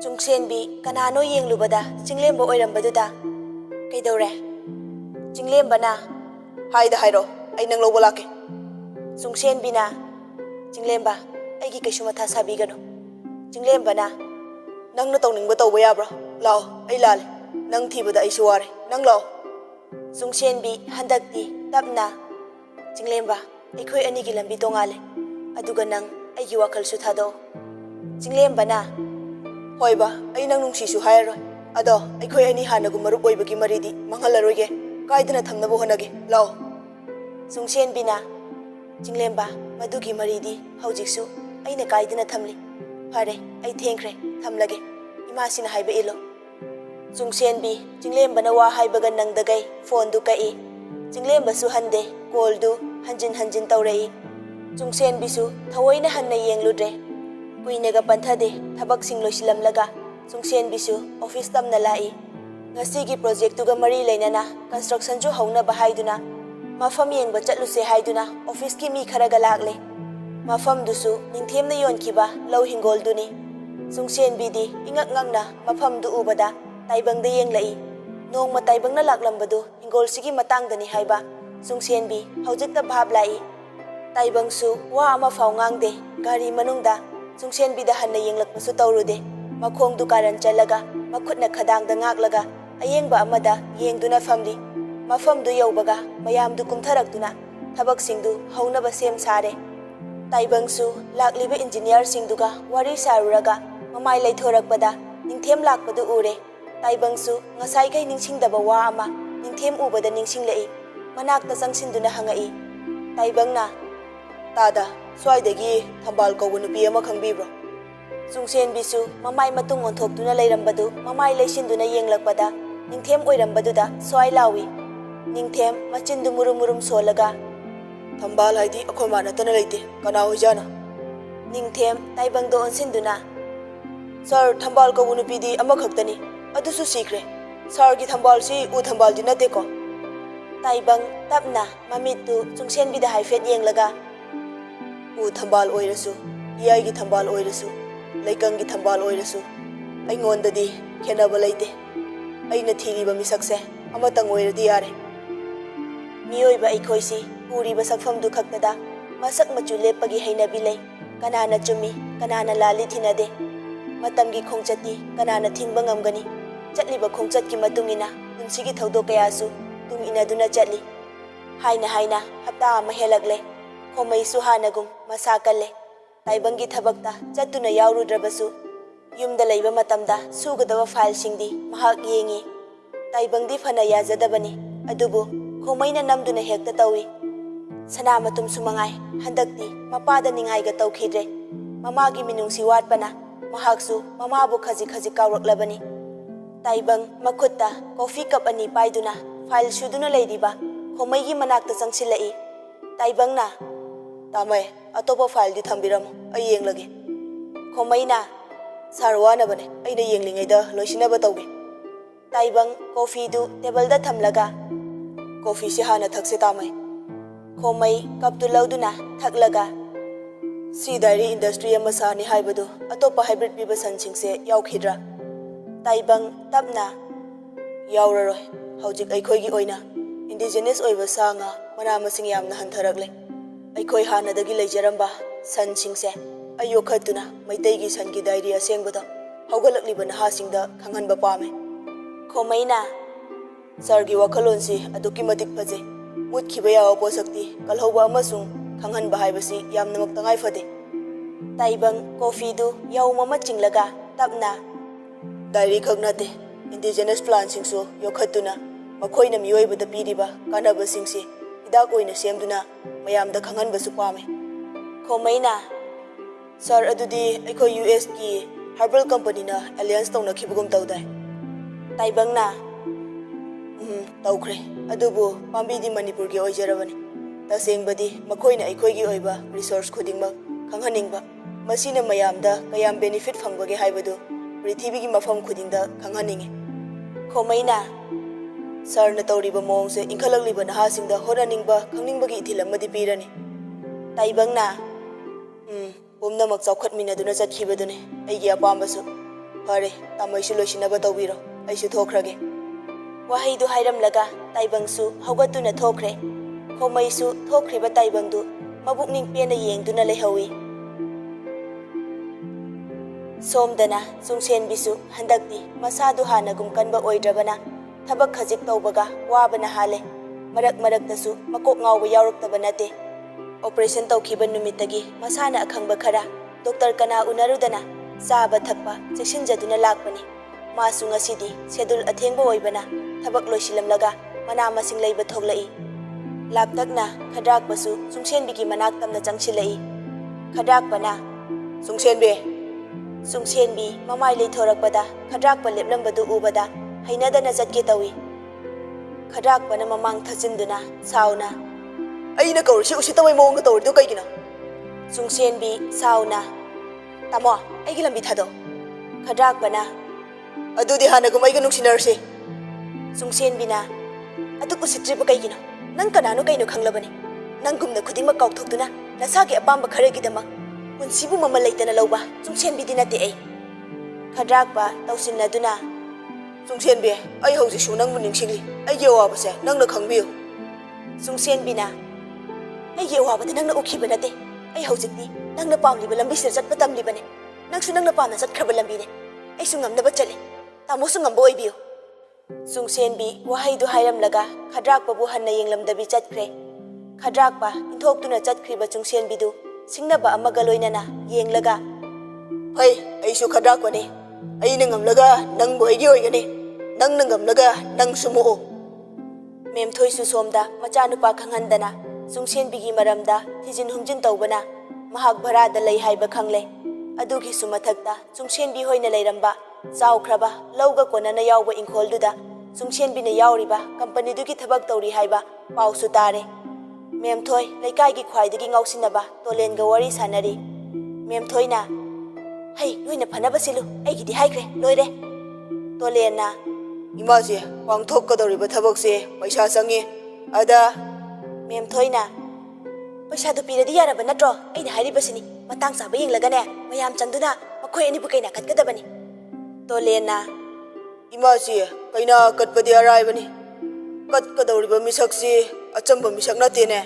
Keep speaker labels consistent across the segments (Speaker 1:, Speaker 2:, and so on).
Speaker 1: Chungsenbi kanano yenglubada chinglemba oirambadуда kaidore chinglembana haida hairo ai nang lawba lake Chungsenbina chinglemba aigi kaisu matha sabigano chinglembana nangna tawningba tawba yabra lao ai lale nang thibada ai suware nang lao Chungsenbi handakti tapna chinglemba aikhoi anigi lambi tongale aduga nang aigi wakal su thado chinglembana hoiba ai nang nungsisu hairoi ado aikhoi ani hanagu marup oibagi maridi manghalaroige kaidana thamnabo honage lao Chungsenbina chinglemba madugi maridi haujiksu aina kaidana thamli fare ai thengkhre thamlage imasina haiba ilo Chungsenbi chinglembana wa haibaga nangdagai phone du kai chinglemba su hande call du hanjin tawrei Chungsenbi su thawoina hanna yengludre kuinaga panthade thabak sing loisilamlaga Chungsenbi su office tamna lai ngasigi project tuga mari leinana construction ju hauna ba haiduna mafam yengba chatluse haiduna office ki mi kharaga lagle mafam dusu ningthemna yonkiba law hingol duni Chungsenbi di ingak ngangna mafam du ubada taibang da yenglai nongma taibangna laklambadu hingol sigi matangdani haiba Chungsenbi haujikta bhab lai taibang su wa ama fawngang gari manungda Chungsenbi da hanna yenglakpasu tawrude makhong du karan chalaga makhutna khadang da ngaklaga ayengba amada yengduna famli mafam du yaubaga mayam du kumtharakduna thabak singdu haunaba sem sare taibang su lakliba engineer singduga wari saruraga mamai laithorakpada ningthem lakpadu ure taibang su ngasai kai ningsingdaba wa ama ningthem ubada ningsinglai manakta changsinduna hangai taibang na tada swaidagi thambal kawbu nupi ama khangbibro Chungsenbi su mamai matung onthokduna leirambadu mamai leisinduna yenglakpada ningthem oirambaduda swai lawi ningthem machindu murum solaga thambal haidi akhoi mana tana leite kana hojana ningthem taibang do onsinduna sir thambal kawbu nupi di ama khaktani adusu sikre sir gi thambal si u thambal di nate ko taibang tapna mamitu Chungsenbi da haifet yenglaga u thambal oirasu iyai gi thambal oirasu laikang gi thambal oirasu aingondadi khenaba leite aina thiriba misakse amatang oiradi yare miyoiba aikhoisi puriba sakfam du khaktada masak machu lepagi hainabi lei kanana chumi kanana lali thinade matamgi khongchati kanana thingba ngamgani chatliba khongchatki matungina punsigi thaudo kayasu tung inaduna chatli haina hapta ama helagle khomai su hanagum masakalle taibangi thabakta chatuna yaurudrabasu yumda leiba matamda sugadaba file singdi mahak yengi taibangdi phana yazadabani adubu khomaina namduna hekta tawi sana matum sumangai handakti mapada ningai ga tawkhidre mamagi minungsi watpana mahaksu mamabu khaji kawraklabani taibang makhutta coffee cup ani paiduna file suduna leidiba khomaigi manakta changsilai taibangna tamai atopa file di thambiramo ai yenglage khomaina sarwana bane aina yenglingaida loisinaba tawge taibang coffee du table da thamlaga coffee si hana thakse tamai khomai cup du lauduna thaklaga si dairy industry ama sani haibadu atopa hybrid piba sansingse yaukhidra taibang tapna yauraroi haujik aikhoigi oina indigenous oiba sanga mana masing yamna hantharakle aikoi hanadagi leijaramba sansingse ayokhatuna maitaigi sangi dairy asengbada haugalakliba nahasingda khanghanba pame khomaina sargi wakhalonsi aduki matik phaje mutkhiba yawa posakti kalhauba amasung khanghanba haibasi yamnamak tangai fade taibang coffee du yaumama chinglaga tapna dairy khagnate indigenous plant singso yokhatuna makhoina miyoibada piriba kanaba singsi hidak oina semduna mayamda khanghanbasu pame khomaina sir adudi aikho US ki herbal company na alliance tawna khibugum tawdai taibangna tawkhre adubu pambi di Manipur gi oijarabani tasengbadi makhoina aikhoi gi oiba resource khudingba khanghaningba masina mayamda kayam benefit fangbage haibadu prithvi gi mafam khudingda khanghaninge khomaina sir na tawriba mongse inkhalakliba nahasingda horaningba khangningba gi ithilamadi pirani taibangna pumnamak chawkhatminaduna chathibadune aigi apambasu ꯐꯔꯦ ꯇꯥꯃꯣꯏꯁꯨ ꯂꯣꯏꯁꯤꯟꯅꯕ ꯇꯧꯕꯤꯔꯣ ꯑꯩꯁꯨ ꯊꯣꯛꯈ꯭ꯔꯒꯦ ꯋꯥꯍꯩꯗꯨ ꯍꯥꯏꯔꯝꯂꯒ ꯇꯥꯏꯕꯪꯁꯨ ꯍꯧꯒꯠꯇꯨꯅ ꯊꯣꯛꯈ꯭ꯔꯦ ꯈꯣꯃꯩꯁꯨ ꯊꯣꯛꯈ꯭ꯔꯤꯕ ꯇꯥꯏꯕꯪꯗꯨ ꯃꯕꯨꯛꯅꯤꯡ ꯄꯦꯟꯅ ꯌꯦꯡꯗꯨꯅ ꯂꯩꯍꯧꯏ ꯁꯣꯝꯗꯅ ꯆꯨꯡꯁꯦꯟꯕꯤꯁꯨ ꯍꯟꯗꯛꯇꯤ ꯃꯁꯥꯗꯨ ꯍꯥꯟꯅꯒꯨꯝ ꯀꯟꯕ ꯑꯣꯏꯗ꯭ꯔꯕꯅ ꯊꯕꯛ ꯈꯖꯤꯛ ꯇꯧꯕꯒ ꯋꯥꯕꯅ ꯍꯥꯜꯂꯦ ꯃꯔꯛ ꯃꯔꯛꯇꯁꯨ ꯃꯀꯣꯛ ꯉꯥꯎꯕ ꯌꯥꯎꯔꯛꯇꯕ ꯅꯠꯇꯦ ꯑꯣꯄꯔꯦꯁꯟ ꯇꯧꯈꯤꯕ ꯅꯨꯃꯤꯠꯇꯒꯤ ꯃꯁꯥꯅ ꯑꯈꯪꯕ ꯈꯔ ꯗꯣꯛꯇꯔ ꯀꯅꯥ ꯎꯅꯔꯨꯗꯅ ꯆꯥꯕ ꯊꯛꯄ ꯆꯦꯛꯁꯤꯟꯖꯗꯨꯅ ꯂꯥꯛꯄꯅꯤ ꯃꯥꯁꯨ ꯉꯁꯤꯗꯤ ꯁꯦꯗꯨꯜ ꯑꯊꯦꯡꯕ ꯑꯣꯏꯕꯅ ꯊꯕꯛ ꯂꯣꯏꯁꯤꯜꯂꯝꯂꯒ ꯃꯅꯥ ꯃꯁꯤꯡ ꯂꯩꯕ ꯊꯣꯛꯂꯛꯏ ꯂꯥꯞꯇꯛꯅ ꯈꯗ꯭ꯔꯥꯛꯄꯁꯨ ꯆꯨꯡꯁꯦꯟꯕꯤꯒꯤ ꯃꯅꯥꯛ ꯇꯝꯅ ꯆꯪꯁꯤꯜꯂꯛꯏ ꯈꯗ꯭ꯔꯥꯛꯄꯅ ꯆꯨꯡꯁꯦꯟꯕꯤ ꯆꯨꯡꯁꯦꯟꯕꯤ ꯃꯃꯥꯏ ꯂꯩꯊꯣꯔꯛꯄꯗ ꯈꯗ꯭ꯔꯥꯛꯄ ꯂꯦꯞꯂꯝꯕꯗꯨ ꯎꯕꯗ ꯍꯩꯅꯗꯅ ꯆꯠꯀꯦ ꯇꯧꯏ ꯈꯗ꯭ꯔꯥꯛꯄꯅ ꯃꯃꯥꯡ ꯊꯠꯆꯤꯟꯗꯨꯅ ꯁꯥꯎꯅ ꯑꯩꯅ ꯀꯧꯔꯤꯁꯤ ꯎꯁꯤꯠꯇꯕꯩ ꯃꯑꯣꯡꯗ ꯇꯧꯔꯤꯗꯨ ꯀꯩꯒꯤꯅꯣ ꯆꯨꯡꯁꯦꯟꯕꯤ ꯁꯥꯎꯅ ꯇꯥꯃꯣ ꯑꯩꯒꯤ ꯂꯝꯕꯤ ꯊꯥꯗꯣ ꯈꯗ꯭ꯔꯥꯛꯄꯅ ꯑꯗꯨꯗꯤ ꯍꯥꯟꯅꯒꯨꯝ ꯑꯩꯒ ꯅꯨꯡꯁꯤꯅꯔꯁꯤ ꯆꯨꯡꯁꯦꯟꯕꯤꯅ ꯑꯗꯨꯛ ꯎꯁꯤꯠꯇ꯭ꯔꯤꯕ ꯀꯩꯒꯤꯅꯣ ꯅꯪ ꯀꯅꯥꯅꯣ ꯀꯩꯅꯣ ꯈꯪꯂꯕꯅꯤ ꯅꯪꯒꯨꯝꯅ ꯈꯨꯗꯤꯡꯃꯛ ꯀꯥꯎꯊꯣꯛꯇꯨꯅ ꯅꯁꯥꯒꯤ ꯑꯄꯥꯝꯕ ꯈꯔꯒꯤꯗꯃꯛ ꯄꯨꯟꯁꯤꯕꯨ ꯃꯃꯜ ꯂꯩꯇꯅ ꯂꯧꯕ ꯆꯨꯡꯁꯦꯟꯕꯤꯗꯤ ꯅꯠꯇꯦ ꯑꯩ ꯈꯗ꯭ꯔꯥꯛꯄ ꯇꯧꯁꯤꯟꯅꯗꯨꯅ ꯆꯨꯡꯁꯦꯟꯕꯤ ꯑꯩ ꯍꯧꯖꯤꯛꯁꯨ ꯅꯪꯕꯨ ꯅꯤꯡꯁꯤꯡꯂꯤ ꯑꯩꯒꯤ ꯑꯋꯥꯕꯁꯦ ꯅꯪꯅ ꯈꯪꯕꯤꯌꯨ ꯆꯨꯡꯁꯦꯟꯕꯤꯅ ꯑꯩꯒꯤ ꯑꯋꯥꯕꯗꯤ ꯅꯪꯅ ꯎꯈꯤꯕ ꯅꯠꯇꯦ ꯑꯩ ꯍꯧꯖꯤꯛꯇꯤ ꯅꯪꯅ ꯄꯥꯝꯂꯤꯕ ꯂꯝꯕꯤꯁꯤꯗ ꯆꯠꯄ ꯇꯝꯂꯤꯕꯅꯦ ꯅꯪꯁꯨ ꯅꯪꯅ ꯄꯥꯝꯅ ꯆꯠꯈ꯭ꯔꯕ ꯂꯝꯕꯤꯅꯦ ꯑꯩꯁꯨ ꯉꯝꯅꯕ ꯆꯠꯂꯤ ꯇꯥꯃꯣꯁꯨ ꯉꯝꯕ ꯑꯣꯏꯕꯤꯌꯨ ꯆꯨꯡꯁꯦꯟꯕꯤ ꯋꯥꯍꯩꯗꯨ ꯍꯥꯏꯔꯝꯂꯒ ꯈꯗ꯭ꯔꯥꯛꯄꯕꯨ ꯍꯟꯅ ꯌꯦꯡꯂꯝꯗꯕꯤ ꯆꯠꯈ꯭ꯔꯦ ꯈꯗ꯭ꯔꯥꯛꯄ ꯏꯟꯊꯣꯛꯇꯨꯅ ꯆꯠꯈ꯭ꯔꯤꯕ ꯆꯨꯡꯁꯦꯟꯕꯤꯗꯨ ꯁꯤꯡꯅꯕ ꯑꯃꯒ ꯂꯣꯏꯅꯅ ꯌꯦꯡꯂꯒ ꯍꯣꯏ ꯑꯩꯁꯨ ꯈꯗ꯭ꯔꯥꯛꯄꯅꯤ ꯑꯩꯅ ꯉꯝꯂꯒ ꯅꯪꯕꯨ ꯑꯩꯒꯤ ꯑꯣꯏꯒꯅꯤ ꯅꯪꯅ ꯉꯝꯂꯒ ꯅꯪꯁꯨ ꯃꯣꯛꯎ ꯃꯦꯝꯊꯣꯏꯁꯨ ꯁꯣꯝꯗ ꯃꯆꯥꯅꯨꯄꯥ ꯈꯪꯍꯟꯗꯅ ꯆꯨꯡꯁꯦꯟꯕꯤꯒꯤ ꯃꯔꯝꯗ ꯊꯤꯖꯤꯟ ꯍꯨꯝꯖꯤꯟ ꯇꯧꯕꯅ ꯃꯍꯥꯛ ꯚꯔꯥꯗ ꯂꯩ ꯍꯥꯏꯕ ꯈꯪꯂꯦ ꯑꯗꯨꯒꯤꯁꯨ ꯃꯊꯛꯇ ꯆꯨꯡꯁꯦꯟꯕꯤ ꯍꯣꯏꯅ ꯂꯩꯔꯝꯕ ꯆꯥꯎꯈ꯭ꯔꯕ ꯂꯧꯒ ꯀꯣꯟꯅꯅ ꯌꯥꯎꯕ ꯏꯪꯈꯣꯜꯗꯨꯗ ꯆꯨꯡꯁꯦꯟꯕꯤꯅ ꯌꯥꯎꯔꯤꯕ ꯀꯝꯄꯅꯤꯗꯨꯒꯤ ꯊꯕꯛ ꯇꯧꯔꯤ ꯍꯥꯏꯕ ꯄꯥꯎꯁꯨ ꯇꯥꯔꯦ ꯃꯦꯝꯊꯣꯏ ꯂꯩꯀꯥꯏꯒꯤ ꯈ꯭ꯋꯥꯏꯗꯒꯤ ꯉꯥꯎꯁꯤꯟꯅꯕ ꯇꯣꯂꯦꯟꯒ ꯋꯥꯔꯤ ꯁꯥꯟꯅꯔꯤ ꯃꯦꯝꯊꯣꯏꯅ ꯍꯩ ꯅꯣꯏꯅ ꯐꯅꯕ ꯁꯤꯜꯂꯨ ꯑꯩꯒꯤꯗꯤ ꯍꯥꯏꯈ꯭ꯔꯦ ꯂꯣꯏꯔꯦ ꯇꯣꯂꯦꯟꯅ ꯏꯃꯥꯁꯦ ꯄꯥꯡꯊꯣꯛꯀꯗꯧꯔꯤꯕ ꯊꯕꯛꯁꯦ ꯄꯩꯁా ꯆꯪꯉꯤ ꯑꯗ ꯃꯦꯝꯊꯣꯏꯅ ꯄꯩꯁꯥꯗꯨ ꯄꯤꯔꯗꯤ ꯌꯥꯔꯕ ꯅꯠꯇ꯭ꯔꯣ ꯑꯩꯅ ꯍꯥꯏꯔꯤꯕꯁꯤꯅꯤ ꯃꯇꯥꯡ ꯆꯥꯕ ꯌꯦꯡꯂꯒꯅꯦ ꯃꯌꯥꯝ ꯆꯪꯗꯨꯅ ꯃꯈꯣꯏ ꯑꯅꯤꯕꯨ ꯀꯩꯅꯥ ꯀꯠꯀꯗꯕꯅꯤ ꯇꯣꯂꯦꯟꯅ ꯏꯃꯥꯁꯤ ꯀꯩꯅꯥ ꯀꯠꯄꯗꯤ ꯑꯔꯥꯏꯕꯅꯤ ꯀꯠꯀꯗꯧꯔꯤꯕ ꯃꯤꯁꯛꯁꯤ ꯑꯆꯝꯕ ꯃꯤꯁꯛ ꯅꯠꯇꯦꯅꯦ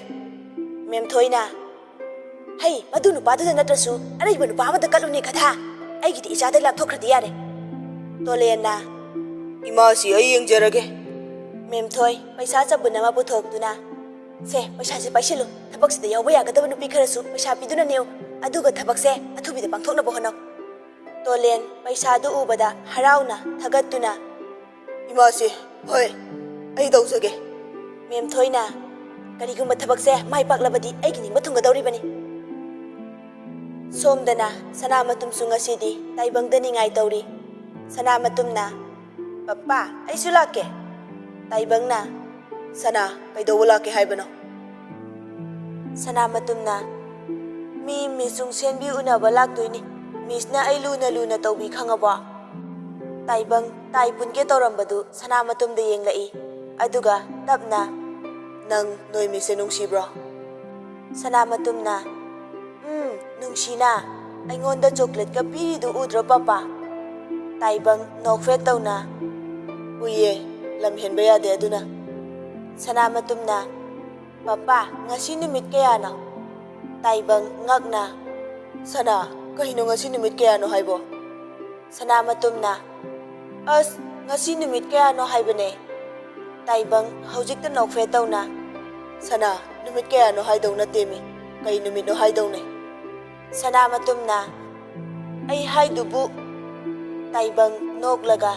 Speaker 1: ꯃꯦꯝꯊꯣꯏꯅ ꯍꯩ ꯃꯗꯨ ꯅꯨꯄꯥꯗꯨꯗ ꯅꯠꯇ꯭ꯔꯁꯨ ꯑꯔꯩꯕ ꯅꯨꯄꯥ ꯑꯃꯗ ꯀꯠꯂꯨꯅꯦ ꯀꯊꯥ ꯑꯩꯒꯤꯗꯤ ꯏꯆꯥꯗ ꯂꯥꯞꯊꯣꯛꯈ꯭ꯔꯗꯤ ꯌꯥꯔꯦ ꯇꯣꯂꯦꯟꯅ ꯏꯃꯥꯁꯤ ꯑꯩ ꯌꯦꯡꯖꯔꯒꯦ ꯃꯦꯝꯊꯣꯏ ꯄꯩꯁꯥ ꯆꯕꯨꯟ ꯑꯃ ꯄꯨꯊꯣꯛꯇꯨꯅ ꯁꯦ ꯄꯩꯁꯥꯁꯦ ꯄꯥꯏꯁꯤꯜꯂꯨ ꯊꯕꯛꯁꯤꯗ ꯌꯥꯎꯕ ꯌꯥꯒꯗꯕ ꯅꯨꯄꯤ ꯈꯔꯁꯨ ꯄꯩꯁꯥ ꯄꯤꯗꯨꯅ ꯅꯦꯎ ꯑꯗꯨꯒ ꯊꯕꯛꯁꯦ ꯑꯊꯨꯕꯤꯗ ꯄꯥꯡꯊꯣꯛꯅꯕ ꯍꯣꯠꯅꯧ ꯇꯣꯂꯦꯟ ꯄꯩꯁꯥꯗꯨ ꯎꯕꯗ ꯍꯔꯥꯎꯅ ꯊꯥꯒꯠꯇꯨꯅ ꯏꯃꯥꯁꯤ ꯍꯣꯏ ꯑꯩ ꯇꯧꯖꯒꯦ ꯃꯦꯝꯊꯣꯏꯅ ꯀꯔꯤꯒꯨꯝꯕ ꯊꯕꯛꯁꯦ ꯃꯥꯏ ꯄꯥꯛꯂꯕꯗꯤ ꯑꯩꯒꯤ ꯅꯤꯡꯕ ꯊꯨꯡꯒꯗꯧꯔꯤꯕꯅꯤ ꯁꯣꯝꯗꯅ ꯁꯅꯥꯃꯇꯨꯝꯁꯨ ꯉꯁꯤꯗꯤ ꯇꯥꯏꯕꯪꯗ ꯅꯤꯡꯉꯥꯏ ꯇꯧꯔꯤ ꯁꯅꯥꯃꯇꯨꯝꯅ ꯄꯄꯥ ꯑꯩꯁꯨ ꯂꯥꯛꯀꯦ ꯇꯥꯏꯕꯪꯅ ꯁꯅꯥ ꯀꯩꯗꯧꯕ ꯂꯥꯛꯀꯦ ꯍꯥꯏꯕꯅꯣ ꯁꯅꯥꯃꯇꯨꯝꯅ ꯃꯤꯁ ꯆꯨꯡꯁꯦꯟꯕꯤ ꯎꯅꯕ ꯂꯥꯛꯇꯣꯏꯅꯤ ꯃꯤꯁꯅ ꯑꯩ ꯂꯨꯅ ꯂꯨꯅ ꯇꯧꯕꯤ ꯈꯪꯉꯕꯣ ꯇꯥꯏꯕꯪ ꯇꯥꯏ ꯄꯨꯟꯒꯦ ꯇꯧꯔꯝꯕꯗꯨ ꯁꯅꯥꯃꯇꯨꯝꯗ ꯌꯦꯡꯂꯛꯏ ꯑꯗꯨꯒ ꯇꯞꯅ ꯅꯪ ꯅꯣꯏ ꯃꯤꯁꯁꯦ ꯅꯨꯡꯁꯤꯕ꯭ꯔꯣ ꯁꯅꯥꯃꯇꯨꯝꯅ ꯅꯨꯡꯁꯤꯅ ꯑꯩꯉꯣꯟꯗ ꯆꯣꯀ꯭ꯂꯦꯠꯀ ꯄꯤꯔꯤꯗꯨ ꯎꯗ꯭ꯔꯣ ꯄꯄꯥ ꯇꯥꯏꯕꯪ ꯅꯣꯛꯐꯦꯠ ꯇꯧꯅ ꯎꯏꯌꯦ ꯂꯝ ꯍꯦꯟꯕ ꯌꯥꯗꯦ ꯑꯗꯨꯅ ꯁꯅꯥꯃꯇꯨꯝꯅ ꯄꯄꯥ ꯉꯁꯤ ꯅꯨꯃꯤꯠ ꯀꯌꯥꯅꯣ ꯇꯥꯏꯕꯪ ꯉꯛꯅ ꯁꯅꯥ ꯀꯩꯅꯣ ꯉꯁꯤ ꯅꯨꯃꯤꯠ ꯀꯌꯥꯅꯣ ꯍꯥꯏꯕꯣ ꯁꯅꯥꯃꯇꯨꯝꯅ ꯑꯁ ꯉꯁꯤ ꯅꯨꯃꯤꯠ ꯀꯌꯥꯅꯣ ꯍꯥꯏꯕꯅꯦ ꯇꯥꯏꯕꯪ ꯍꯧꯖꯤꯛꯇ ꯅꯣꯛꯐꯦꯠ ꯇꯧꯅ ꯁꯅꯥ ꯅꯨꯃꯤꯠ ꯀꯌꯥꯅꯣ ꯍꯥꯏꯗꯧ ꯅꯠꯇꯦꯃꯤ ꯀꯩ ꯅꯨꯃꯤꯠꯅꯣ ꯍꯥꯏꯗꯧꯅꯦ ꯁꯅꯥꯃꯇꯨꯝꯅ ꯑꯩ ꯍꯥꯏꯗꯨꯕꯨ ꯇꯥꯏꯕꯪ ꯅꯣꯛꯂꯒ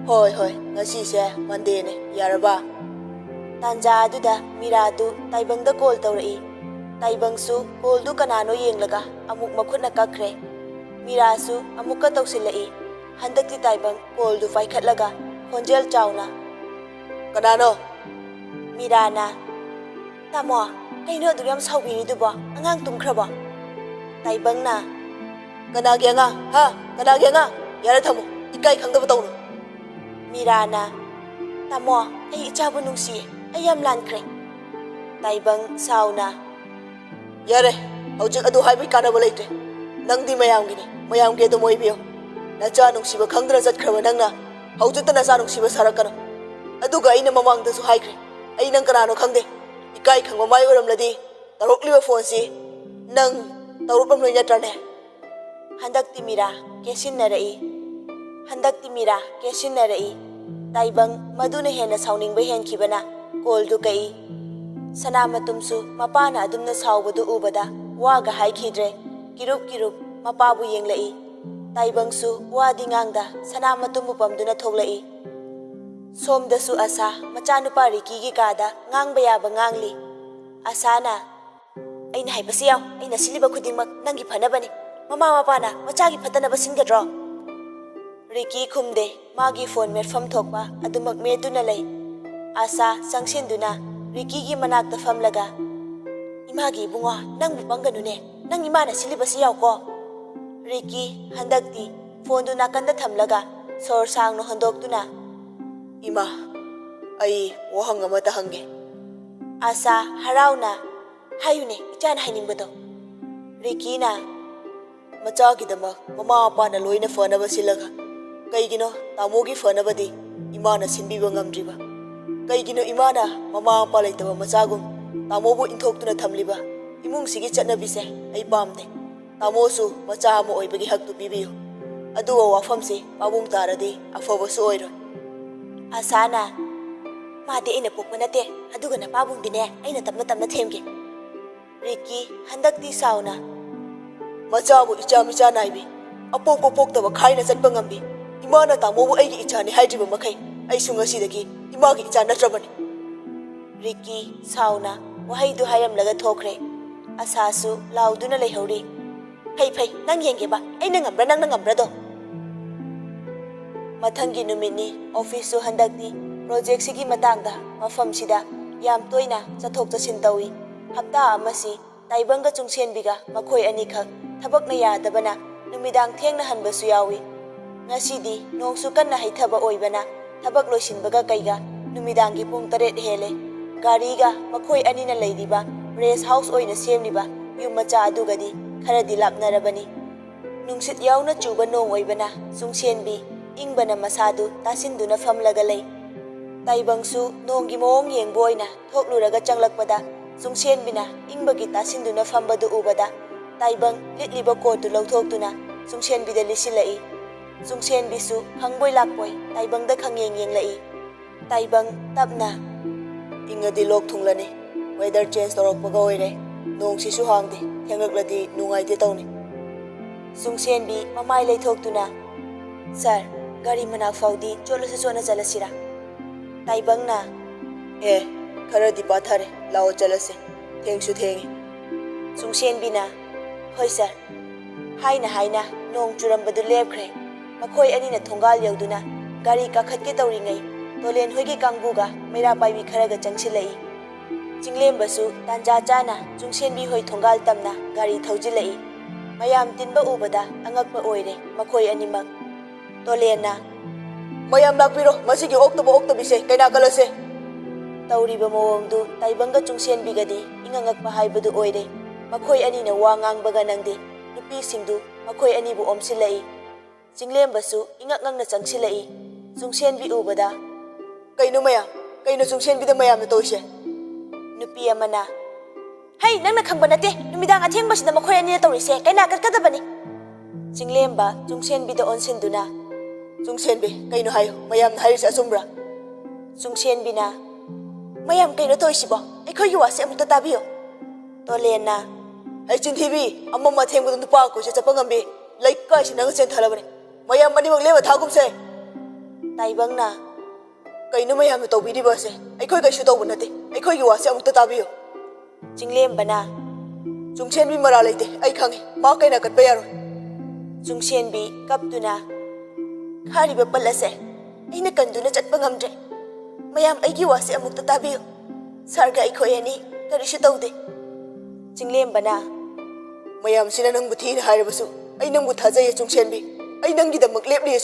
Speaker 1: ꯍꯣꯏ ꯍꯣꯏ ꯉꯁꯤꯁꯦ ꯃꯟꯗꯦꯅꯦ ꯌꯥꯔꯕ ꯇꯥꯟꯖꯥ ꯑꯗꯨꯗ ꯃꯤꯔꯥꯗꯨ ꯇꯥꯏꯕꯪꯗ ꯀꯣꯜ ꯇꯧꯔꯛꯏ ꯇꯥꯏꯕꯪꯁꯨ ꯀꯣꯜꯗꯨ ꯀꯅꯥꯅꯣ ꯌꯦꯡꯂꯒ ꯑꯃꯨꯛ ꯃꯈꯨꯠꯅ ꯀꯛꯈ꯭ꯔꯦ ꯃꯤꯔꯥꯁꯨ ꯑꯃꯨꯛꯀ ꯇꯧꯁꯤꯜꯂꯛꯏ ꯍꯟꯗꯛꯇꯤ ꯇꯥꯏꯕꯪ ꯀꯣꯜꯗꯨ ꯄꯥꯏꯈꯠꯂꯒ ꯈꯣꯟꯖꯦꯜ ꯆꯥꯎꯅ ꯀꯅꯥꯅꯣ ꯃꯤꯔꯥꯅ ꯇꯥꯃꯣ ꯀꯩꯅꯣ ꯑꯗꯨꯛ ꯌꯥꯝ ꯁꯥꯎꯕꯤꯔꯤꯗꯨꯕꯣ ꯑꯉꯥꯡ ꯇꯨꯝꯈ꯭ꯔꯕꯣ ꯇꯥꯏꯕꯪꯅ ꯀꯅꯥꯒꯤ ꯑꯉꯥꯡ ꯀꯅꯥꯒꯤ ꯑꯉꯥꯡ ꯌꯥꯔꯦ ꯊꯝꯃꯣ ꯏꯀꯥꯏ ꯈꯪꯗꯕ ꯇꯧꯅꯨ ꯃꯤꯔꯥꯅ ꯇꯥꯃꯣ ꯑꯩ ꯏꯆꯥꯕꯨ ꯅꯨꯡꯁꯤꯌꯦ ꯑꯩ ꯌꯥꯝ ꯂꯥꯟꯈ꯭ꯔꯦ ꯇꯥꯏꯕꯪ ꯁꯥꯎꯅ ꯌꯥꯔꯦ ꯍꯧꯖꯤꯛ ꯑꯗꯨ ꯍꯥꯏꯕꯒꯤ ꯀꯥꯟꯅꯕ ꯂꯩꯇ꯭ꯔꯦ ꯅꯪꯗꯤ ꯃꯌꯥꯝꯒꯤꯅꯤ ꯃꯌꯥꯝꯒꯤ ꯑꯗꯨꯝ ꯑꯣꯏꯕꯤꯌꯣ Nacha nungsiba khangdana chatkraba nangna hawjutta nacha nungsiba sarakano aduga aina mamangdasu haikre ai nang kanano khangde ikai khangba mai oramladi tarokliba phone si nang tarupam loi natrane handakti mira kesinnarai handakti mira kesinnarai taibang maduna hena sauningba henkibana call du kai sanamatumsu mapana adumna saubadu ubada waga haikidre kirup mapabu yenglai taibangsu wadi ngangda sanamatum pamduna thoglai somdasu asa machanupa Ricky gi kada ngangba yaba ngangli asana aina haibasi yaw aina siliba khudingmak nangi phanabani mama mapana machagi phatanaba singadro Ricky khumde magi phone metfam thokpa adumak meduna lei asa sangsinduna Ricky gi manakta famlaga imagi bunga nangbu panganune nang imana silibasi yaw ko Ricky handakti phone du nakanda thamlaga sor sangno handoktuna ima ai wahang amata hange asa harauna hayune ichana hainingbodo Ricky na machagi dama mama apana loina fanaba silaga kaigino tamogi fanabadi imana sinbiba ngamdriba kaigino imana mama apa laitaba machagum tamobu inthoktuna thamliba imung sigi chatnabise ai pamde tamosu macha amo oibagi haktu pibiyo aduwa wafamsi pabung taradi afobasu oiro asana made ina pokmanate aduga na pabung dine aina tamna themge Ricky handakti sauna machabu icha naibi apok taba khaina chatpa ngambi imana tamobu aigi ichani haidriba makai ai sungasidagi imagi icha natrabani Ricky sauna wahaidu hayamlaga thokre asasu lauduna leihori phai nang yengeba aina ngambra nang ngambra do mathangi numini office su handakti project sigi matangda mafam sida yam toina chathok chasin tawi hapta amasi taibanga chungsenbiga makhoi ani khak thabakna yadabana numidang thengna hanbasu yawi ngasidi nongsu kanna haithaba oibana thabak loisinbaga kaiga numidangi pung 8 hele gariga makhoi anina leiriba rest house oina semliba yum macha adugadi kharadi lapnarabani nungsit yauna chuba nong oibana sungsenbi ingbana masadu tasinduna famlaga lei taibangsu nonggi moong yengboina thokluraga changlakpada sungsenbina ingbagi tasinduna fambadu ubada taibang litliba kotu lauthokduna sungsenbida lisilai sungsenbisu hangboi lakpoi taibangda khangyeng yenglai taibang tapna ingadi lok thunglani weather change torokpaga oire nongsisu hangde thengakladi nungaite tawni sungsenbi mamai leithokduna sir gari manak faudi cholosu chona chalasira taibangna kharadi pathare lao chalase thengsu thengi sungsenbina hoi sir haina nong churambadu lepkhre makhoi anina thongal yauduna gari kakhatke tawringai tolen hoigi kangbuga meira paibi kharaga changsilai chinglembasu tanja chana chungsenbi hoi thongal tamna gari thaujilai mayam tinba ubada angakpa oire makhoi animak tolena mayam lakpiro masigi oktobise kaina kalase tawriba mawongdu taibanga chungsenbigadi ingangakpa haibadu oire makhoi anina wa ngangbaga nangde nupi singdu makhoi anibu omsilai chinglembasu ingakngangna changsilai chungsenbi ubada kaino chungsenbida mayam na toise nupi amana hai nangna khangba nate numidang athengbasidna makhoi ani tawrise kaina katkadabani chinglemba chungsenbida onsinduna chungsenbi kaino hayo mayam na harise asumbra chungsenbina mayam kaino toisibo aikhogi wase amukta tabiyo tolena ai chinthibi amma thengbu nupa ko se chapangambi laikka sinang chen thalabani mayam mani mak leba thagumse taibangna kaino mayam to bidi base aikhoi kai shu to bunate aikhoi gi wase amukta tabiyo chinglembana chungsenbi mara leite ai khangi ma kaina katpa yaro chungsenbi kaptuna khariba palase aina kanduna chatpa ngamdre mayam aigi wase amukta tabiyo sarga aikhoi ani karishu tawde chinglembana mayam sina nang buthi na harabasu ai nang bu thajai chungsenbi ai nang gi damak lepli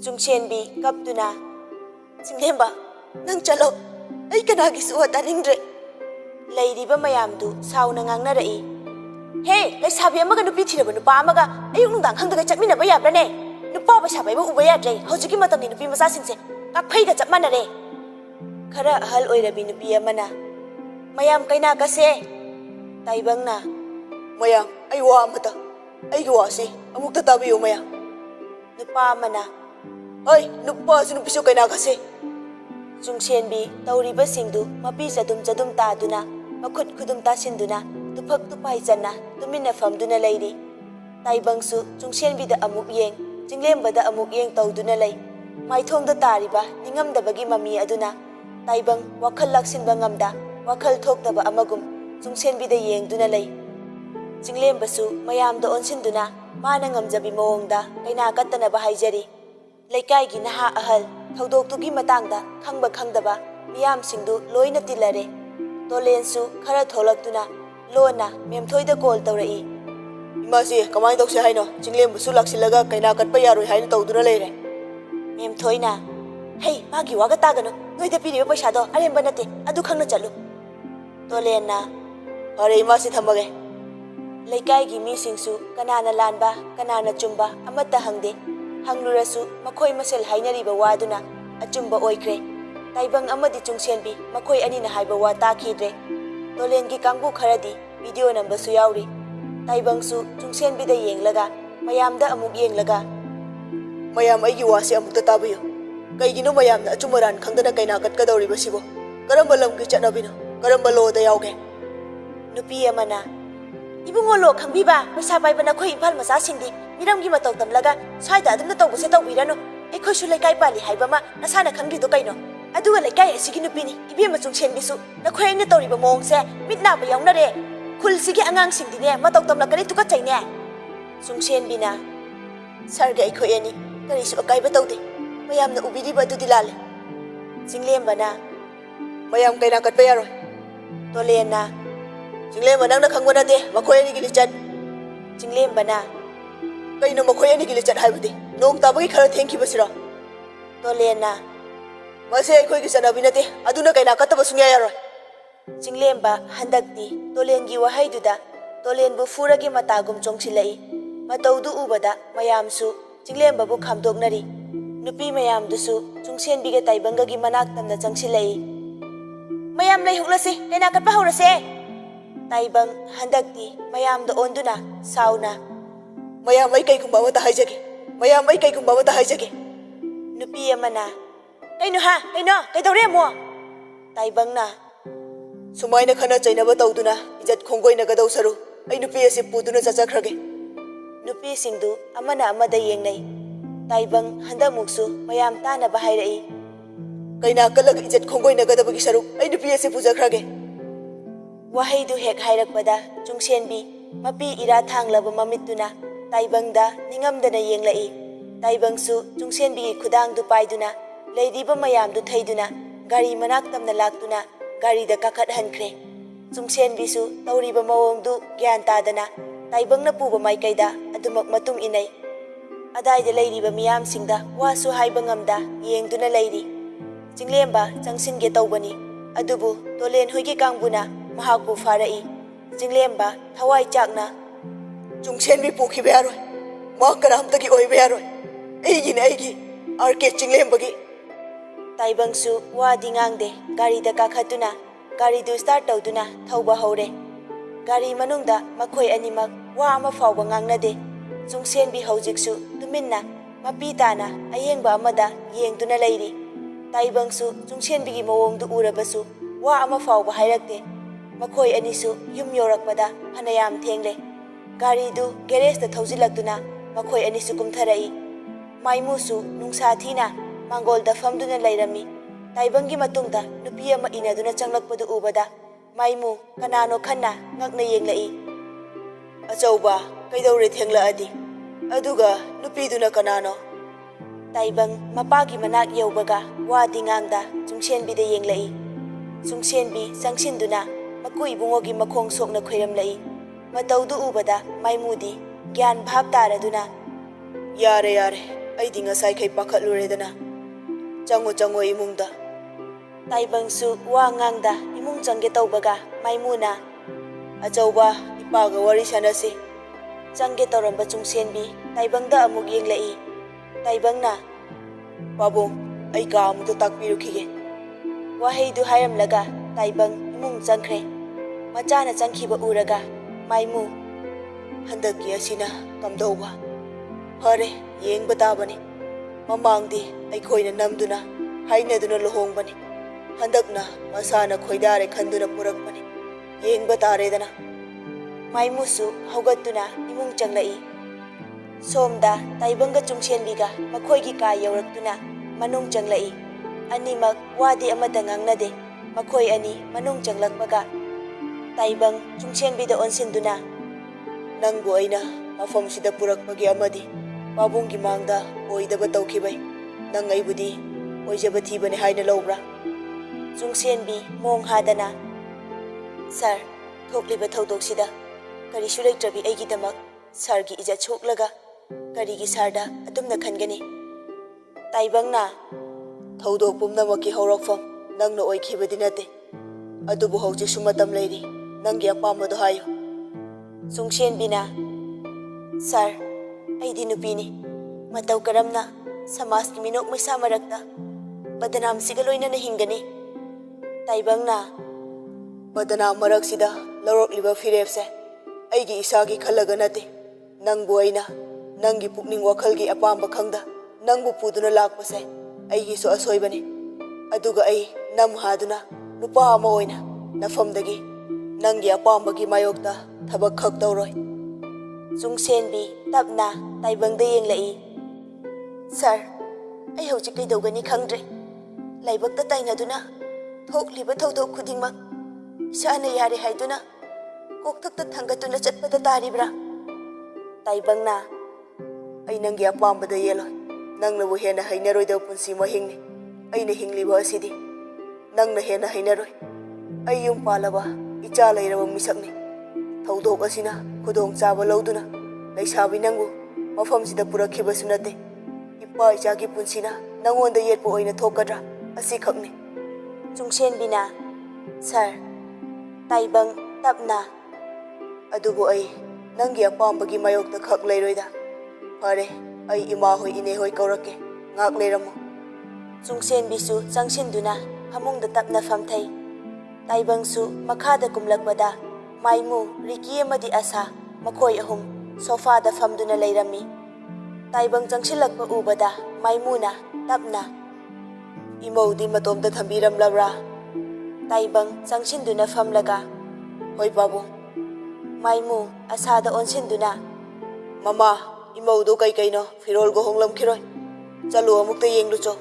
Speaker 1: chungsenbi kaptuna chinglemba nang chalo ai kana gi su ta ningdre leiriba mayam du sauna ngangna rai He, laisabi amaga nupi thiraba nupa amaga ayuk nungdang khangdaga chapminaba yabrane. Nupa paysa paiba uba yadre. Hojiki matamni nupi masasingse kakphaiga chap manare. Khara ahal oirabi nupi amana mayam kaina kase. Taibangna mayam ai wa amata ai gi wasi amukta tabiyo mayam. Nupa amana ai nupa su nupi su kaina kase. Chungsenbi tauriba singdu mapi jadum taduna makhut khudum tasinduna tupak tupai janna tumina famduna leiri. Taibangsu chungsenbida amuk yeng jinglembada amuk yeng tawduna lei. Maithongda tariba ningamdabagi mami aduna Taibang wakhal laksinba ngamda wakhal thokdaba amagum chungsenbida yengduna lei. Jinglembasu mayamda onsinduna mana ngamjabi mawongda kaina kattanaba haijari. Leikaigi naha ahal thawdoktugi matangda khangba khangdaba miyamsingdu loina tilare. Tolensu khara tholaktuna lona memthoida call tawrai. Imasi kamai tawse haino jinglembasu laksilaga kaina katpa yaroi haino tawduna leire. Memthoina hey magi waga tagano noida piriba paisado aremba nate adu khangna chalu. Tolenna hare imasi thamage. Leikaigi misingsu kanana lanba kanana chumba amata hangde. Hanglurasu makhoi masel hainariba waduna achumba oikre. Taibang amadi chungsenbi makhoi anina haiba wa takhidre. Tolengi kangbu kharadi video nambasu yauri. Taibangsu chungsenbida yenglaga mayamda amuk yenglaga mayam aigi wasi amukta tabiyo. Kaigino mayamna achumaran khangdana kaina katkadawriba sibo. Karamba lamgi chatnabino karamba loda yauge. Nupi amana ibungo lo khangbiba paisa paibana khoi imphal macha singdi miramgi matau tamlaga swaida adumna tawbuse tawbirano aikhoisu laikai pali haibama nasana khangdido kaino aduga laikai asigi nupini ibema chungsenbisu nakhoi aina tawriba mongse mitnaba yaunare khulsigi angang singdine matau tamlakani tuka chaine. Chungsenbina sarga aikhoi ani karisu akaiba tawde mayamna ubiriba adudi lale. Jinglembana mayam kaina katpa yaroi. Tolenna Jinglemba nangna khangba nate makhoi ani gili chat. Jinglembana kaino makhoi ani gili chat haibadi nong tabagi khara thengkibasira. Tolenna mase aikhoi gi chanabi nate aduna kaina kataba sungya yaroi. Jinglemba handakti tolengi wahaiduda tolenbu furagi matagum chongsilai. Mataudu ubada mayamsu jinglemba bu khamdoknari. Nupi mayamdusu chungsenbiga taibangagi manak tamna changsilai. Mayam lei huklase kaina katpa haurase. Taibang handakti mayamda onduna sauna mayam ai kaikumba wata haijage mayam ai kaikumba wata haijage. Nupi amana kaino ha kaino kaidawre mo. Taibangna sumaina khana chainaba tawduna ijat khongoina gadau saru ai nupi ase puduna chachakhrage. Nupi singdu amana amada yengnai. Taibang handamuksu mayam tanaba hairai. Kaina kalaga ijat khongoina gadabagi saru ai nupi ase pujakhrage. Wahaidu hek hairakpada chungsenbi mapi ira thanglaba mamituna taibangda ningamdana yenglai. Taibangsu chungsenbi khudangdu paiduna leiriba mayamdu thaiduna gari manak tamna laktuna gari da kakhat hankre. Chungsenbisu tauriba mawongdu gyan tadana taibangna puba maikaida adumak matung inai. Adaida leiriba miyamsingda wasu haiba ngamda yengduna leiri. Jinglemba changsinge tawbani adubu tolen hoigi kangbuna mahakbu farai. Jinglemba thawai chakna chungsenbi pukhiba yaroi ma karamtagi oiba yaroi aigi na aigi arke jinglembagi. Taibangsu wadi ngangde gari da kakhatuna gari du start tawduna thauba hore. Gari manungda makhoi animak wa ama fawba ngangnade. Chungsenbi haujiksu tuminna mapi tana ayengba amada yengduna leiri. Taibangsu chungsenbigi mawongdu urabasu wa ama fawba hairakte. Makhoi anisu yum yorakpada hanayam thengle. Gari du garage da thaujilaktuna makhoi anisu kumtharai. Maimusu nungsa thina mangol da famduna lairami. Taibangi matungda nupi ama inaduna changlakpadu ubada maimu kanano khanna ngakna yenglai. Achauba kaidawre thengla adi aduga nupiduna kanano. Taibang mapagi manak yaubaga wadi ngangda chungsenbi da yenglai. Chungsenbi sangsinduna makui bungogi makhong sokna khairamlai. Mataudu ubada maimudi gyan bhab taraduna yare yare aidi ngasai khai pakhatluredana chango imungda. Taibangsu wa ngangda imung changge tawbaga maimuna achauba ꯏꯄꯥꯒ ꯋꯥꯔꯤ ꯁꯥꯟꯅꯁꯤ ꯆꯪꯒꯦ ꯇꯧꯔꯝꯕ ꯆꯨꯡꯁꯦꯟꯕꯤ ꯇꯥꯏꯕꯪꯗ ꯑꯃꯨꯛ ꯌꯦꯡꯂꯛꯏ ꯇꯥꯏꯕꯪꯅ ꯄꯥꯕꯨꯡ ꯑꯩ ꯀꯥ ꯑꯃꯨꯛꯇ ꯇꯥꯛꯄꯤꯔꯨꯈꯤꯒꯦ ꯋꯥꯍꯩꯗꯨ ꯍꯥꯏꯔꯝꯂꯒ ꯇꯥꯏꯕꯪ ꯏꯃꯨꯡ ꯆꯪꯈ꯭ꯔꯦ ꯃꯆꯥꯅ ꯆꯪꯈꯤꯕ ꯎꯔꯒ ꯃꯥꯏꯃꯨ ꯍꯟꯗꯛꯀꯤ ꯑꯁꯤꯅ ꯀꯝꯗꯧꯕ ꯐꯔꯦ ꯌꯦꯡꯕ ꯇꯥꯕꯅꯤ ꯃꯃꯥꯡꯗꯤ ꯑꯩꯈꯣꯏꯅ ꯅꯝꯗꯨꯅ ꯍꯥꯏꯅꯗꯨꯅ ꯂꯨꯍꯣꯡꯕꯅꯤ ꯍꯟꯗꯛꯅ ꯃꯁꯥꯅ ꯈꯣꯏꯗꯥꯔꯦ ꯈꯟꯗꯨꯅ ꯄꯨꯔꯛꯄꯅꯤ ꯌꯦꯡꯕ ꯇꯥꯔꯦꯗꯅ ꯃꯥꯏꯃꯨꯁꯨ ꯍꯧꯒꯠꯇꯨꯅ ꯏꯃꯨꯡ ꯆꯪꯂꯛꯏ ꯁꯣꯝꯗ ꯇꯥꯏꯕꯪꯒ ꯆꯨꯡꯁꯦꯟꯕꯤꯒ ꯃꯈꯣꯏꯒꯤ ꯀꯥ ꯌꯧꯔꯛꯇꯨꯅ ꯃꯅꯨꯡ ꯆꯪꯂꯛꯏ ꯑꯅꯤꯃꯛ ꯋꯥꯗꯤ ꯑꯃꯠꯇ ꯉꯥꯡꯅꯗꯦ ꯃꯈꯣꯏ ꯑꯅꯤ ꯃꯅꯨꯡ ꯆꯪꯂꯛꯄꯒ ꯇꯥꯏꯕꯪ ꯆꯨꯡꯁꯦꯟꯕꯤꯗ ꯑꯣꯟꯁꯤꯟꯗꯨꯅ ꯅꯪꯕꯨ ꯑꯩꯅ ꯃꯐꯝꯁꯤꯗ ꯄꯨꯔꯛꯄꯒꯤ ꯑꯃꯗꯤ ꯄꯥꯕꯨꯡꯒꯤ ꯃꯥꯡꯗ ꯑꯣꯏꯗꯕ ꯇꯧꯈꯤꯕꯩ ꯅꯪ ꯑꯩꯕꯨꯗꯤ ꯑꯣꯏꯖꯕ ꯊꯤꯕꯅꯤ ꯍꯥꯏꯅ ꯂꯧꯕ꯭ꯔꯥ ꯆꯨꯡꯁꯦꯟꯕꯤ ꯃꯣꯡ ꯍꯥꯗꯅ ꯁꯥꯔ ꯊꯣꯛꯂꯤꯕ ꯊꯧꯗꯣꯛꯁꯤꯗ ꯀꯔꯤꯁꯨ ꯂꯩꯇ꯭ꯔꯕꯤ ꯑꯩꯒꯤꯗꯃꯛ ꯁꯥꯔꯒꯤ ꯏꯖꯠ ꯁꯣꯛꯂꯒ ꯀꯔꯤꯒꯤ ꯁꯥꯔꯗ ꯑꯗꯨꯝꯅ ꯈꯟꯒꯅꯤ ꯇꯥꯏꯕꯪꯅ ꯊꯧꯗꯣꯛ ꯄꯨꯝꯅꯃꯛꯀꯤ ꯍꯧꯔꯛꯐꯝ ꯅꯪꯅ ꯑꯣꯏꯈꯤꯕꯗꯤ ꯅꯠꯇꯦ ꯑꯗꯨꯕꯨ ꯍꯧꯖꯤꯛꯁꯨ ꯃꯇꯝ ꯂꯩꯔꯤ ꯅꯪꯒꯤ ꯑꯄꯥꯝꯕꯗꯣ ꯍꯥꯏꯌꯨ ꯆꯨꯡꯁꯦꯟꯕꯤꯅ ꯁꯥꯔ ꯑꯩꯗꯤ ꯅꯨꯄꯤꯅꯤ ꯃꯇꯧ ꯀꯔꯝꯅ ꯁꯃꯥꯖꯀꯤ ꯃꯤꯅꯣꯛ ꯃꯩꯁꯥ ꯃꯔꯛꯇ ꯕꯗꯅꯥꯝꯁꯤꯒ ꯂꯣꯏꯅꯅ ꯍꯤꯡꯒꯅꯤ ꯇꯥꯏꯕꯪꯅ ꯕꯗꯅꯥꯝ ꯃꯔꯛꯁꯤꯗ ꯂꯧꯔꯛꯂꯤꯕ ꯐꯤꯔꯦꯞꯁꯦ ꯑꯩꯒꯤ ꯏꯁꯥꯒꯤ ꯈꯜꯂꯒ ꯅꯠꯇꯦ ꯅꯪꯕꯨ ꯑꯩꯅ ꯅꯪꯒꯤ ꯄꯨꯛꯅꯤꯡ ꯋꯥꯈꯜꯒꯤ ꯑꯄꯥꯝꯕ ꯈꯪꯗ ꯅꯪꯕꯨ ꯄꯨꯗꯨꯅ ꯂꯥꯛꯄꯁꯦ ꯑꯩꯒꯤꯁꯨ ꯑꯁꯣꯏꯕꯅꯤ ꯑꯗꯨꯒ ꯑꯩ ꯅꯝ ꯍꯥꯗꯨꯅ ꯅꯨꯄꯥ ꯑꯃ ꯑꯣꯏꯅ ꯅꯐꯝꯗꯒꯤ ꯅꯪꯒꯤ ꯑꯄꯥꯝꯕꯒꯤ ꯃꯥꯌꯣꯛꯇ ꯊꯕꯛ ꯈꯛ ꯇꯧꯔꯣꯏ ꯆꯨꯡꯁꯦꯟꯕꯤ ꯇꯞꯅ ꯇꯥꯏꯕꯪꯗ ꯌꯦꯡꯂꯛꯏ ꯁꯥꯔ ꯑꯩ ꯍꯧꯖꯤꯛ ꯀꯩꯗꯧꯒꯅꯤ ꯈꯪꯗ꯭ꯔꯦ ꯂꯥꯏꯕꯛꯇ ꯇꯥꯏꯅꯗꯨꯅ ꯊꯣꯛꯂꯤꯕ ꯊꯧꯗꯣꯛ ꯈꯨꯗꯤꯡꯃꯛ ꯏꯁꯥꯅ ꯌꯥꯔꯦ ꯍꯥꯏꯗꯨꯅ ꯀꯣꯛꯊꯛꯇ ꯊꯥꯡꯒꯠꯇꯨꯅ ꯆꯠꯄꯗ ꯇꯥꯔꯤꯕ꯭ꯔꯥ ꯇꯥꯏꯕꯪꯅ ꯑꯩ ꯅꯪꯒꯤ ꯑꯄꯥꯝꯕꯗ ꯌꯦꯜꯂꯣꯏ ꯅꯪꯅꯕꯨ ꯍꯦꯟꯅ ꯍꯩꯅꯔꯣꯏꯗꯕ ꯄꯨꯟꯁꯤ ꯃꯍꯤꯡꯅꯤ ꯑꯩꯅ ꯍꯤꯡꯂꯤꯕ ꯑꯁꯤꯗꯤ ꯅꯪꯅ ꯍꯦꯟꯅ ꯍꯩꯅꯔꯣꯏ ꯑꯩ ꯌꯨꯝ ꯄꯥꯜꯂꯕ ꯏꯆꯥ ꯂꯩꯔꯕ ꯃꯤꯁꯛꯅꯤ ꯊꯧꯗꯣꯛ ꯑꯁꯤꯅ ꯈꯨꯗꯣꯡꯆꯥꯕ ꯂꯧꯗꯨꯅ ꯂꯩꯁꯥꯕꯤ ꯅꯪꯕꯨ ꯃꯐꯝꯁꯤꯗ ꯄꯨꯔꯛꯈꯤꯕꯁꯨ ꯅꯠꯇꯦ ꯏꯄꯥ ꯏꯆꯥꯒꯤ ꯄꯨꯟꯁꯤꯅ ꯅꯪꯉꯣꯟꯗ ꯌꯦꯠꯄ ꯑꯣꯏꯅ ꯊꯣꯛꯀꯗ꯭ꯔꯥ ꯑꯁꯤꯈꯛꯅꯤ ꯆꯨꯡꯁꯦꯟꯕꯤꯅ ꯁꯥꯔ ꯇꯥꯏꯕꯪ ꯇꯞꯅ ꯑꯗꯨꯕꯨ ꯑꯩ ꯅꯪꯒꯤ ꯑꯄꯥꯝꯕꯒꯤ ꯃꯥꯌꯣꯛꯇ ꯈꯛ ꯂꯩꯔꯣꯏꯗ ꯐꯔꯦ ꯑꯩ ꯏꯃꯥꯍꯣꯏ ꯏꯅꯦꯍꯣꯏ ꯀꯧꯔꯛꯀꯦ ꯉꯥꯛ ꯂꯩꯔꯝꯃꯨ ꯆꯨꯡꯁꯦꯟꯕꯤꯁꯨ ꯆꯪꯁꯤꯟꯗꯨꯅ ꯐꯃꯨꯡꯗ ꯇꯞꯅ ꯐꯝꯊꯩ ꯇꯥꯏꯕꯪꯁꯨ ꯃꯈꯥꯗ ꯀꯨꯝꯂꯛꯄꯗ ꯃꯥꯏꯃꯨ ꯔꯤꯀꯤ ꯑꯃꯗꯤ ꯑꯁꯥ ꯃꯈꯣꯏ ꯑꯍꯨꯝ ꯁꯣꯐꯥꯗ ꯐꯝꯗꯨꯅ ꯂꯩꯔꯝꯃꯤ ꯇꯥꯏꯕꯪ ꯆꯪꯁꯤꯜꯂꯛꯄ ꯎꯕꯗ ꯃꯥꯏꯃꯨꯅ ꯇꯞꯅ ꯏꯃꯧꯗꯤ ꯃꯇꯣꯝꯇ ꯊꯝꯕꯤꯔꯝꯂꯕ꯭ꯔꯥ ꯇꯥꯏꯕꯪ ꯆꯪꯁꯤꯟꯗꯨꯅ ꯐꯝꯂꯒ ꯍꯣꯏ ꯄꯥꯕꯨꯡ ꯃꯥꯏꯃꯨ ꯑꯁꯥꯗ ꯑꯣꯟꯁꯤꯟꯗꯨꯅ ꯃꯃꯥ ꯏꯃꯧꯗꯨ ꯀꯩꯀꯩꯅꯣ ꯐꯤꯔꯣꯜꯒ ꯍꯣꯡꯂꯝꯈꯤꯔꯣꯏ ꯆꯠꯂꯨ ꯑꯃꯨꯛꯇ ꯌꯦꯡꯂꯨꯆꯣ